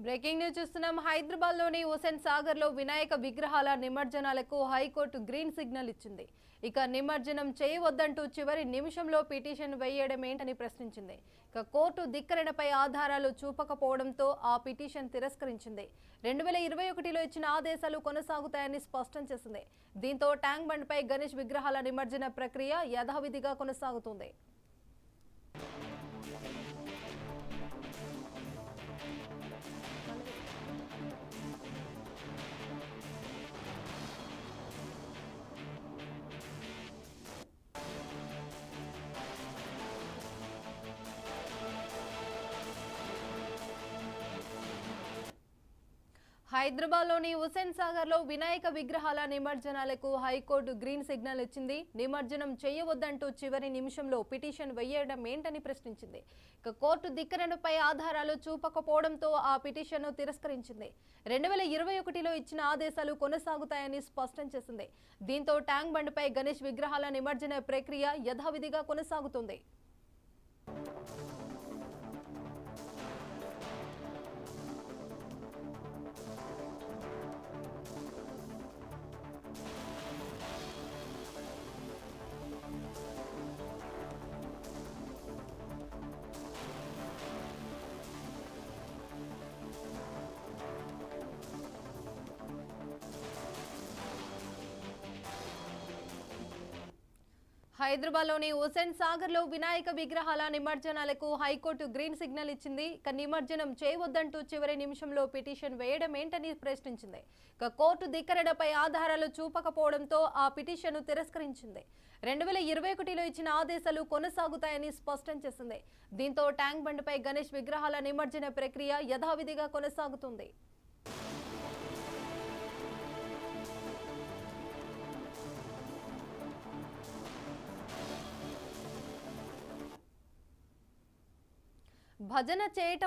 Breaking news చూస్తున్నాం. హైదరాబాద్ లోని హుస్సేన్ సాగర్ లో వినాయక విగ్రహాల నిమజ్జనాలకు హైకోర్టు గ్రీన్ సిగ్నల్ ఇచ్చింది. ఇక నిమజ్జనం చేయవద్దంటూ చివరి నిమిషంలో పిటిషన్ వేయడం ఏంటని ప్రశ్నించింది. ఇక కోర్టు ధిక్కరణపై ఆధారాలు చూపకపోవడంతో ఆ పిటిషన్ తిరస్కరించింది. 2021లో ఇచ్చిన ఆదేశాలు కొనసాగుతాయని స్పష్టం చేసింది. దీంతో ట్యాంక్ బండ్ పై గణేష్ విగ్రహాల నిమజ్జన ప్రక్రియ యథావిధిగా కొనసాగుతుంది. హైదరాబాద్ లోని హుస్సేన్ సాగర్ లో వినాయక విగ్రహాల నిమజ్జనాలకు హైకోర్టు గ్రీన్ సిగ్నల్ ఇచ్చింది. నిమజ్జనం చేయవద్దంటూ చివరి నిమిషంలో పిటిషన్ వేయడం ఏంటని ప్రశ్నించింది. ఇక కోర్టు ధిక్కరణపై ఆధారాలు చూపకపోవడంతో ఆ పిటిషన్ను తిరస్కరించింది. 2021లో ఇచ్చిన ఆదేశాలు కొనసాగుతాయని స్పష్టం చేసింది. దీంతో ట్యాంక్ బండ్ పై గణేష్ విగ్రహాల నిమజ్జన ప్రక్రియ యథావిధిగా కొనసాగుతుంది. హైదరాబాద్ లోని హుస్సేన్ సాగర్ లో వినాయక విగ్రహాల నిమజ్జనాలకు హైకోర్టు గ్రీన్ సిగ్నల్ ఇచ్చింది. ఇక నిమజ్జనం చేయవద్దంటూ చివరి నిమిషంలో పిటిషన్ వేయడం ఏంటని ప్రశ్నించింది. ఇక కోర్టు ధిక్కరణపై ఆధారాలు చూపకపోవడంతో ఆ పిటిషన్ను తిరస్కరించింది. 2021లో ఇచ్చిన ఆదేశాలు కొనసాగుతాయని స్పష్టం చేసింది. దీంతో ట్యాంక్ బండ్ పై గణేష్ విగ్రహాల నిమజ్జన ప్రక్రియ యథావిధిగా కొనసాగుతుంది. భజన చేయటం